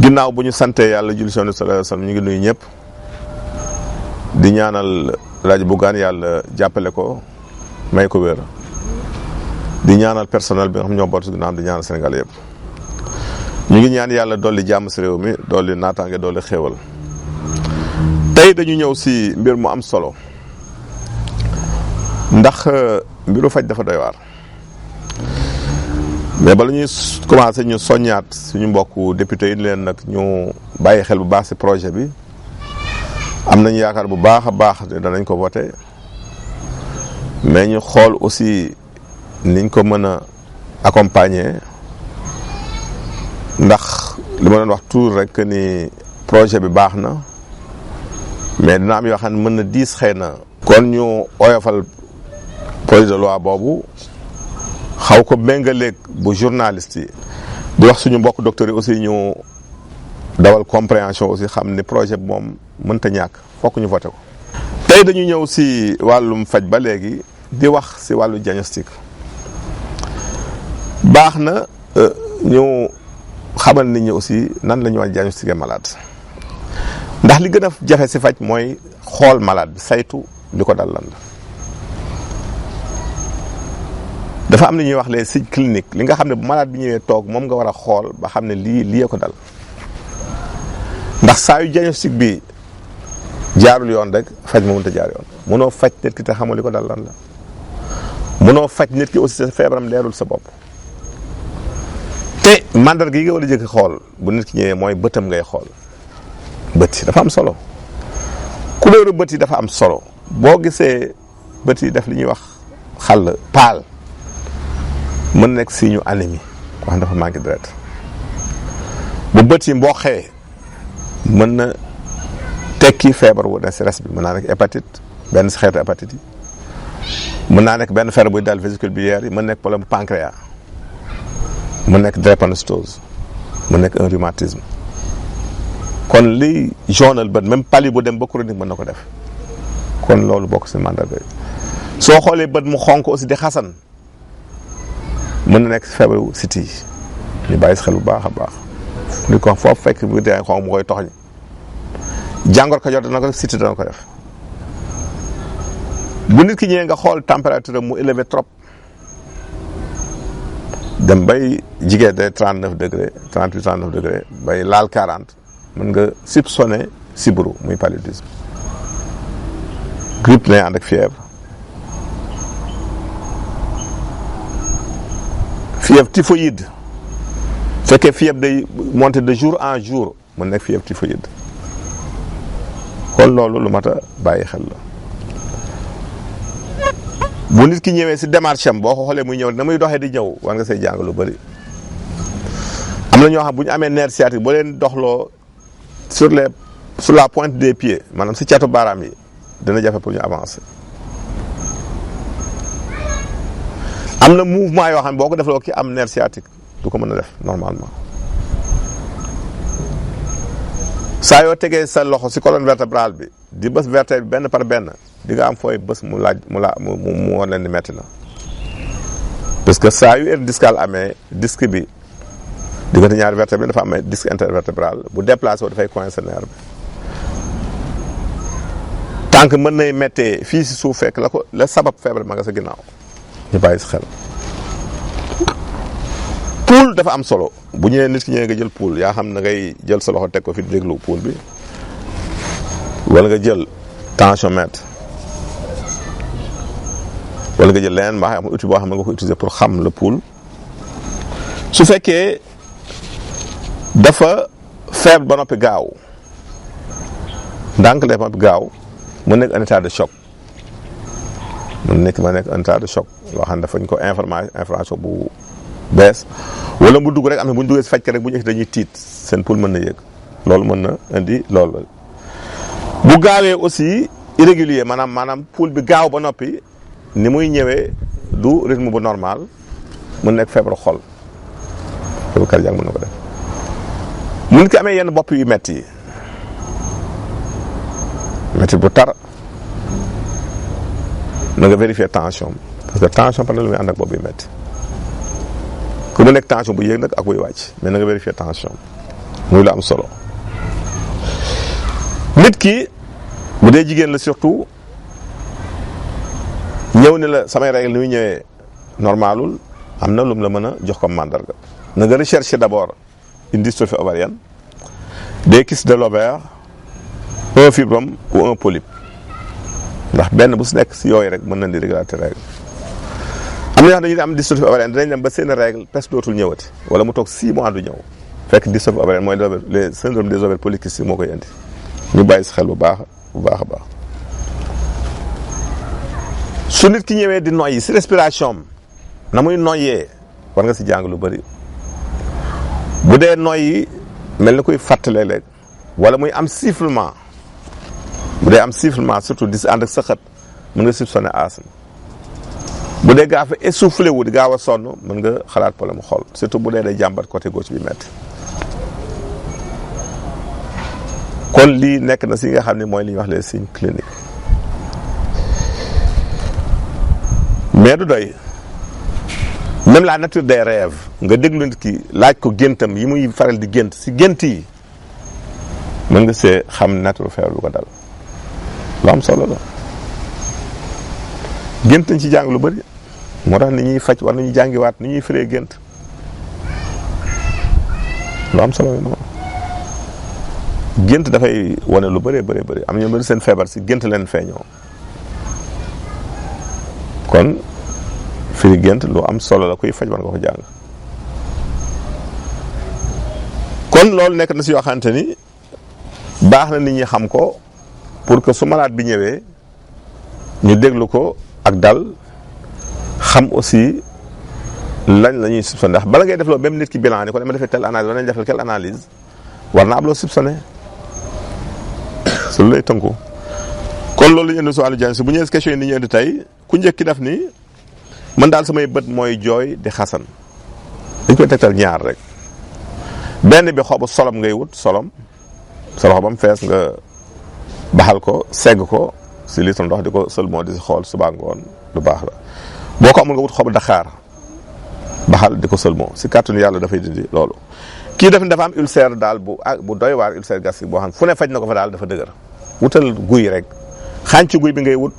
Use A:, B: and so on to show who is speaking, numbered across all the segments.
A: ginnaaw bu ñu santee yàlla julli sallallahu alayhi wa sallam ñu ngi nuyu ñëpp di ñaanal rajo Bougane yàlla jàppale ko may ko wér di ñaanal personnel bi nga xam ñoo boot ginnaaw di ñaanal Sénégal yëpp ñu ngi ñaan yàlla dolli jàmm si réew mi dolli naataange dolli xéewal tey dañu ñëw si mbir mu am solo ndax mbiru faj dafa doy waar mais bala ñuy commencé ñu soññaat suñu mbokku député yi leen nag ñu bàyyi xel bu baax si projet bi am nañu yaakaar bu baax a baax danañ ko voté mais ñu xool aussi niñ ko mën a accompagner ndax li ma doon wax toujours rek ni projet bi baax na mais dina am yoo xam ne mën na diis xëy na. kon ñu oyofal projet de loi boobu xaw ko méngaleeg bu journaliste yi di wax suñu mbokk docteurs yi aussi ñu dawal compréhension aussi xam ni projet bi moom mënta ñàkk fokk ñu voté ko. tey dañu ñëw si wàllum faj ba léegi di wax si wàllu diagnostic baax na ñu xamal nit ñi aussi nan la ñu war a diagnostiquer malade ndax li gën a jafe si faj mooy xool malade bi saytu li ko dal lan la. dafa am li ñuy wax les signes cliniques li nga xam ne bu malade bi ñëwee toog moom nga war a xool ba xam ne lii ko dal ndax saa yu diagnostic bi jaarul yoon rek faj ma mënut a jaar yoon. mënoo faj nit ki te xamul li ko dal lan la mënoo faj nit ki aussi sa feebaram leerul sa bopp te mandarga yi nga war a jëkk xool bu nit ki ñëwee mooy bëtam ngay xool. bët yi dafa am solo couleur bët yi dafa am solo boo gisee bët yi def li ñuy wax xàll paal mën nekk signe anémie ko xam dafa manqué deret bu bët yi mboxee mën na tekki feebar wu ne si res bi mën naa nekk hépatite benn si xeetu hépatite yi mën naa nekk benn feebar buy dal vésicule biliaire yi mën nekk problème bu pancréas mën nekk drépanocytose mën nekk un rhumatisme kon liy jaunal bët même pali bu dem ba chronique mën na ko def kon loolu bokk si mandarga yi soo xoolee bët mu xonk aussi di xasan mën na nekk feebaru siti yi ñu bàyyi si xel bu baax a baax ni ko foofu fekk bu dee xonk mu koy toxañ jàngor ko jot dana ko def siti dana ko def bu nit ki ñëwee nga xool température mu élevé trop dem bay jigéen de 39 degré 38 39 degré bay laal 40 mën nga soupçonné sibiru muy paludisme grippe lay ànd ak fièvre typhoïde fekkee fièvre day monter de jour en jour mën nekk fièvre typhoïde kon loolu lu mat a bàyyi xel la bu nit ki ñëwee si démarche am boo ko xoolee muy ñëw na muy doxee di ñëw war nga say jàng lu bëri am na ñoo xam bu ñu amee nerf sciatique boo leen doxloo sur la pointe des pieds maanaam si catu baaraam yi dina jafe pour ñu avancer am na mouvement yoo xam ne boo ko defloo ki am nerf sciatique du ko mën a def normalement saa yoo tegee sa loxo si colonne vertébrale bi di bës vertèbre bi benn par benn di nga am fooy bës mu war leen ni metti na parce que saa yu hernie discale amee disque bi diggante ñaari vertèbre bi dafa amee disque intervertébral bu déplacé wu dafay coincé nerf bi tànk mën nay méttee fii si suuf fekk la sabab feebar ma nga sa ginnaaw ñu bàyyi si xel. pool dafa am solo bu ñëwee nit ki ñëwee nga jël pool yaa xam na ngay jël sa loxo teg ko fi déglu pool bi wala nga jël tensiomètre wala nga jël leneen maa xam outil boo xam ne nga ko utiliser pour xam le pool su fekkee dafa faible ba noppi gaaw ndànk la ba noppi gaaw mu nekk un état de choc mu nekk un état de choc loo xam ne dafañ ko information bu bees wala mu dugg rek am na bu ñu duggee si fajkat rek bu ñu egsi dañuy tiit seen pool mën na yëg loolu mën na indi loolu bu gaawee aussi irrégulier maanaam pool bi gaaw ba noppi ni muy ñëwee du rythme bu normal mën nekk feebaru xol feebaru cardiaque mën na ko def mun ki amee yenn bopp yu metti yi métti bu tar na nga vérifier tension parce que tension par exemple muy ànd ak bopp yu métti ku mu nekk tension bu yéeg nag ak buy wàcc mais na nga vérifier tension muy lu am solo. nit ki bu dee jigéen la surtout ñëw ne la samay règle ni muy ñëwee normalul am na lu mu la mën a jox comme mandarga. na nga rechercher d'abord une dystrophie ovarienne, des kystes de l'ovaire, un fibrome ou un polype ndax benn bu si nekk si yooyu rek mën nañ di régularité règle. am na ñoo xam dañuy am dystrophie ovarienne dinañ dem ba seen règle presque dootul ñëwati wala mu toog 6 mois du ñëw fekk dystrophie ovarienne mooy les syndrome des ovaires polykystiques moo koy indi. ñu bàyyi si xel bu baax a baax. su nit ki ñëwee di noyyi si respiration am na muy noyyee war nga si jàng lu bëri bu dee noyyi mel ni koy fàttalee léeg wala muy am sifflement bu dee am sifflement surtout di si ànd ak sëqat mën nga soupçonner asthme bu dee gaa fa essoufflé wu di gaaw a sonn mën nga xalaat problème xol surtout bu dee day jàmbat côté gauche bi metti kon lii nekk na si nga xam ne mooy li ñuy wax les signes cliniques mais du doy même la nature des rêves nga déglu nit ki laaj ko géntam yi muy faral di gént si gént yi mën nga see xam nature feebar bu ko dal lu am solo la gént nañ ci jàng lu bëri moo tax ni ñuy faj war nañu jàngiwaat ni ñuy firee gént lu am solo la gént dafay wane lu bëree bëri am ñoo bëri seen feebar si gént leen feeñoo kon firi gént lu am solo la kuy faj war nga ko jàng kon loolu nekk na si yoo xamante ni baax na nit ñi xam ko pour que su malade bi ñëwee ñu déglu ko ak dal xam aussi lañ la ñuy soupçonné ndax bala ngay def loolu même nit ki bilan ni ko dama defee telle analyse war nañ defal quelle analyse war na am loo soupçonné su lu lay tënku kon loolu la ñu indi si wàllu jàng si bu ñëwee si question yi ni ñu indi tey ku njëkk ki def ni man daal samay bët mooy jooy di xasan dañ koy tegtal ñaar rek benn bi xobu solom ngay wut solom sa loxo ba mu fees nga baxal ko segg ko si litre ndox di ko seulement di si xool suba ngoon lu baax la boo ko amul nga wut xobu daxaar baxal di ko seulement si kàttanu yàlla dafay dindi loolu. kii def dafa am ulcère daal bu doy waar ulcère gastrique boo xam fu ne faj na ko fa daal dafa dëgër wutal guy rek xànc guy bi ngay wut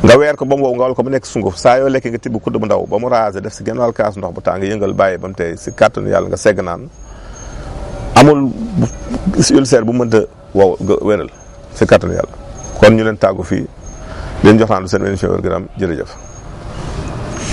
A: nga weer ko ba mu wow nga wal ko ba nekk sunguf saa yoo lekkee nga tibb kudd bu ndaw ba mu raser def si genn wàll kaas ndox bu tàng yëngal bàyyi ba mu tey si kàttanu yàlla nga segg naan amul si ulcère bu mënta wow nga wéral si kàttanu yàlla kon ñu leen tàggu fii leen jox naan seen émission wér-gu-yaram jërëjëf